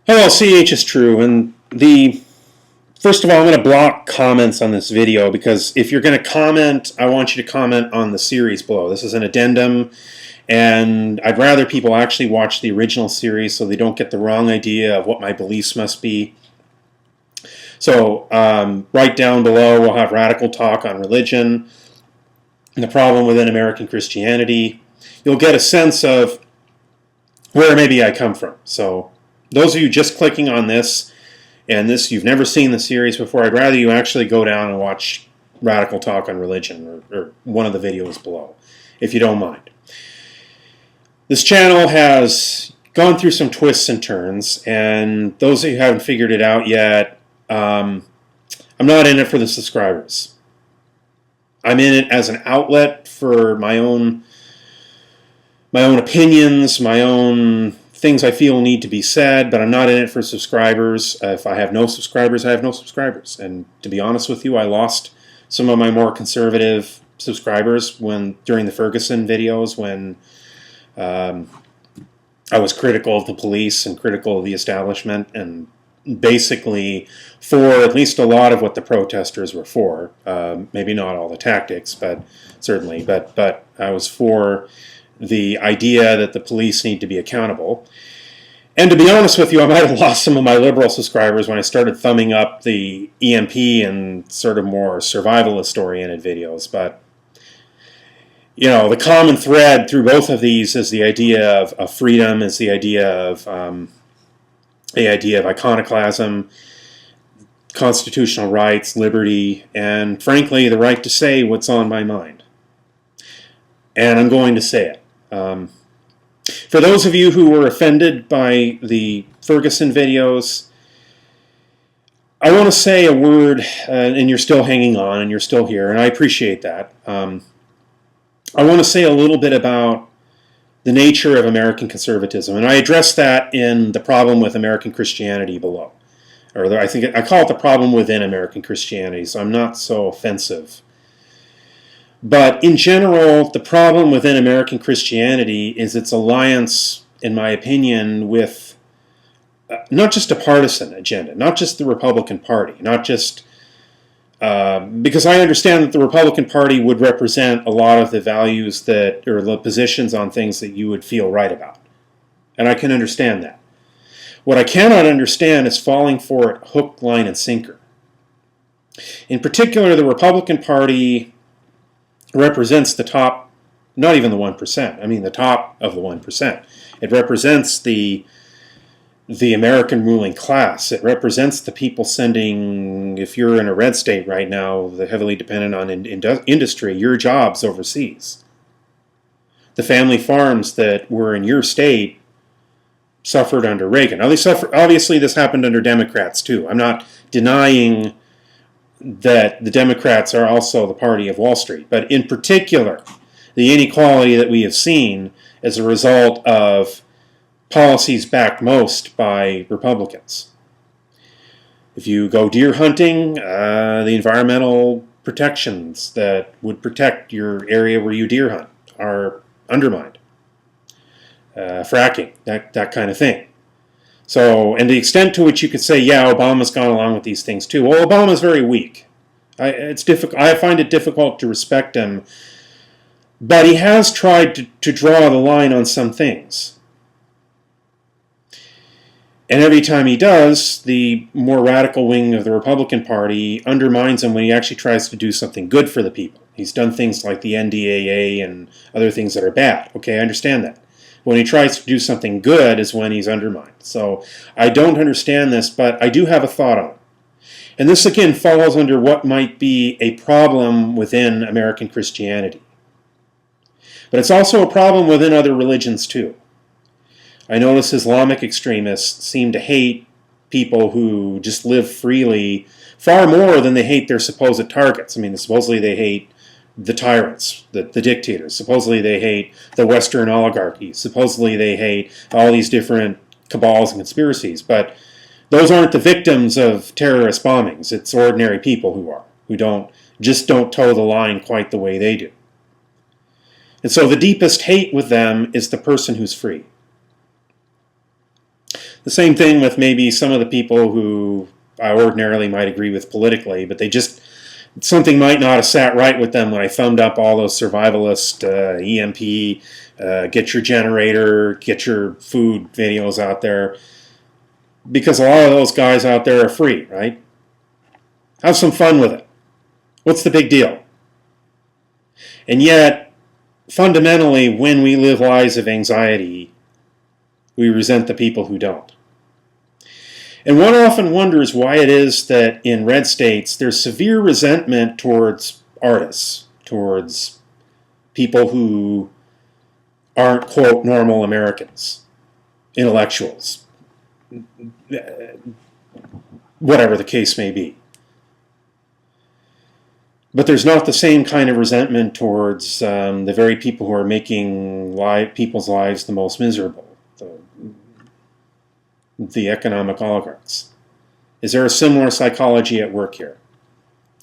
Hello, CHistrue, and first of all, I'm going to block comments on this video because if you're going to comment, I want you to comment on the series below. This is an addendum, and I'd rather people actually watch the original series so they don't get the wrong idea of what my beliefs must be. So right down below, we'll have radical talk on religion and the problem within American Christianity. You'll get a sense of where maybe I come from. So those of you just clicking on this, and you've never seen the series before, I'd rather you actually go down and watch Radical Talk on Religion, or one of the videos below, if you don't mind. This channel has gone through some twists and turns, and those of you who haven't figured it out yet, I'm not in it for the subscribers. I'm in it as an outlet for my own opinions, my own things I feel need to be said, but I'm not in it for subscribers. If I have no subscribers, I have no subscribers. And to be honest with you, I lost some of my more conservative subscribers during the Ferguson videos when I was critical of the police and critical of the establishment, and basically for at least a lot of what the protesters were for. Maybe not all the tactics, but certainly. But I was for the idea that the police need to be accountable. And to be honest with you, I might have lost some of my liberal subscribers when I started thumbing up the EMP and sort of more survivalist-oriented videos. But, you know, the common thread through both of these is the idea of freedom, is the idea of iconoclasm, constitutional rights, liberty, and frankly, the right to say what's on my mind. And I'm going to say it. For those of you who were offended by the Ferguson videos, I want to say a word, and you're still hanging on, and you're still here, and I appreciate that. I want to say a little bit about the nature of American conservatism, and I address that in the problem with American Christianity below. Or I call it the problem within American Christianity, so I'm not so offensive. But in general, the problem within American Christianity is its alliance, in my opinion, with not just a partisan agenda, not just the Republican Party, not just because I understand that the Republican Party would represent a lot of the values or the positions on things that you would feel right about. And I can understand that. What I cannot understand is falling for it hook, line, and sinker. In particular, the Republican Party represents the top, not even the 1%, I mean the top of the 1%. It represents the American ruling class. It represents the people sending, if you're in a red state right now, the heavily dependent on industry, your jobs overseas. The family farms that were in your state suffered under Reagan. Obviously, this happened under Democrats too. I'm not denying that the Democrats are also the party of Wall Street, but in particular, the inequality that we have seen as a result of policies backed most by Republicans. If you go deer hunting, the environmental protections that would protect your area where you deer hunt are undermined. Fracking, that kind of thing. So, and the extent to which you could say, yeah, Obama's gone along with these things too. Well, Obama's very weak. I find it difficult to respect him, but he has tried to draw the line on some things. And every time he does, the more radical wing of the Republican Party undermines him when he actually tries to do something good for the people. He's done things like the NDAA and other things that are bad. Okay, I understand that. When he tries to do something good is when he's undermined. So I don't understand this, but I do have a thought on it. And this again falls under what might be a problem within American Christianity. But it's also a problem within other religions too. I notice Islamic extremists seem to hate people who just live freely far more than they hate their supposed targets. I mean, supposedly they hate the tyrants, the dictators. Supposedly they hate the Western oligarchy. Supposedly they hate all these different cabals and conspiracies. But those aren't the victims of terrorist bombings. It's ordinary people who just don't toe the line quite the way they do. And so the deepest hate with them is the person who's free. The same thing with maybe some of the people who I ordinarily might agree with politically, but something might not have sat right with them when I thumbed up all those survivalist EMP, get your generator, get your food videos out there. Because a lot of those guys out there are free, right? Have some fun with it. What's the big deal? And yet, fundamentally, when we live lives of anxiety, we resent the people who don't. And one often wonders why it is that in red states there's severe resentment towards artists, towards people who aren't, quote, normal Americans, intellectuals, whatever the case may be. But there's not the same kind of resentment towards the very people who are making people's lives the most miserable, the economic oligarchs. Is there a similar psychology at work here?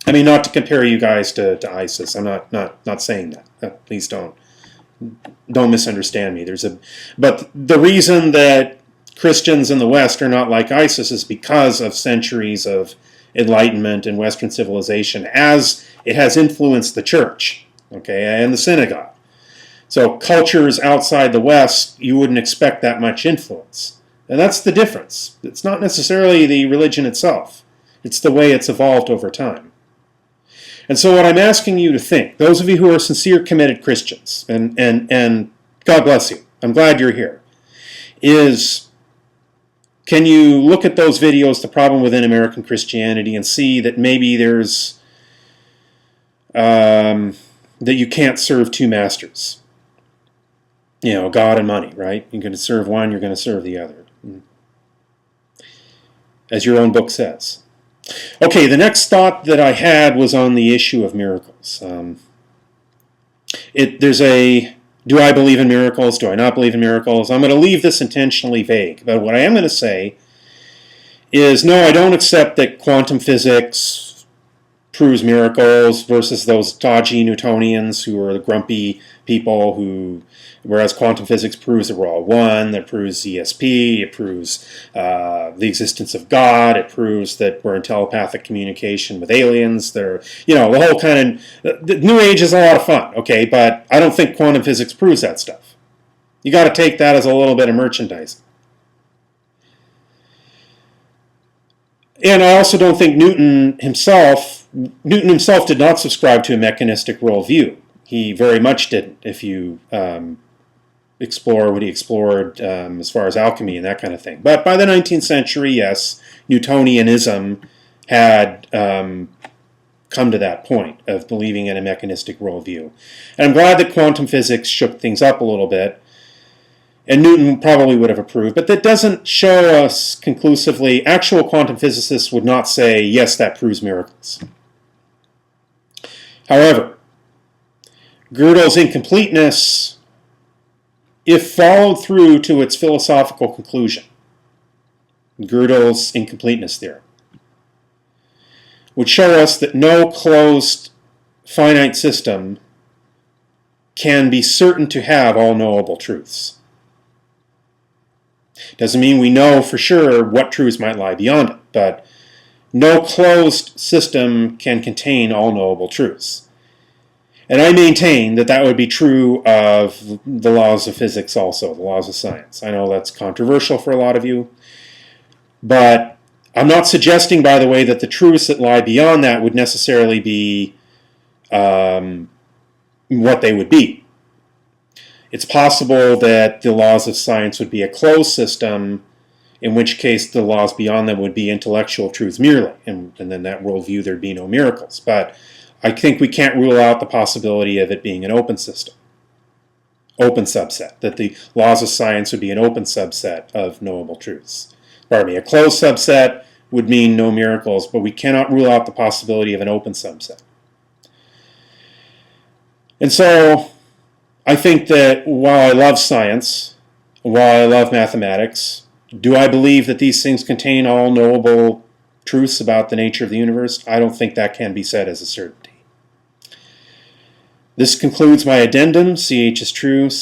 I mean, not to compare you guys to ISIS. I'm not saying that. Please don't misunderstand me. But the reason that Christians in the West are not like ISIS is because of centuries of Enlightenment and Western civilization, as it has influenced the church, okay, and the synagogue. So cultures outside the West, you wouldn't expect that much influence. And that's the difference. It's not necessarily the religion itself. It's the way it's evolved over time. And so what I'm asking you to think, those of you who are sincere, committed Christians, and God bless you, I'm glad you're here, is can you look at those videos, The Problem Within American Christianity, and see that maybe there's, that you can't serve two masters. You know, God and money, right? You're going to serve one, you're going to serve the other. As your own book says. Okay, the next thought that I had was on the issue of miracles. Do I believe in miracles? Do I not believe in miracles? I'm going to leave this intentionally vague. But what I am going to say is, no, I don't accept that quantum physics proves miracles versus those dodgy Newtonians who are the grumpy people whereas quantum physics proves that we're all one, that proves ESP, it proves the existence of God, it proves that we're in telepathic communication with aliens. The whole kind of, the New Age is a lot of fun, okay, but I don't think quantum physics proves that stuff. You got to take that as a little bit of merchandising. And I also don't think Newton himself did not subscribe to a mechanistic worldview. He very much didn't, if you explore what he explored as far as alchemy and that kind of thing. But by the 19th century, yes, Newtonianism had come to that point of believing in a mechanistic worldview. And I'm glad that quantum physics shook things up a little bit. And Newton probably would have approved, but that doesn't show us conclusively. Actual quantum physicists would not say, yes, that proves miracles. However, Gödel's incompleteness, if followed through to its philosophical conclusion, Gödel's incompleteness theorem, would show us that no closed finite system can be certain to have all knowable truths. Doesn't mean we know for sure what truths might lie beyond it, but no closed system can contain all knowable truths. And I maintain that that would be true of the laws of physics also, the laws of science. I know that's controversial for a lot of you, but I'm not suggesting, by the way, that the truths that lie beyond that would necessarily be what they would be. It's possible that the laws of science would be a closed system, in which case the laws beyond them would be intellectual truths merely, and then that worldview there'd be no miracles. But I think we can't rule out the possibility of it being an open system, open subset, that the laws of science would be an open subset of knowable truths. Pardon me, a closed subset would mean no miracles, but we cannot rule out the possibility of an open subset. And so I think that while I love science, while I love mathematics, do I believe that these things contain all knowable truths about the nature of the universe? I don't think that can be said as a certainty. This concludes my addendum. CHistrue.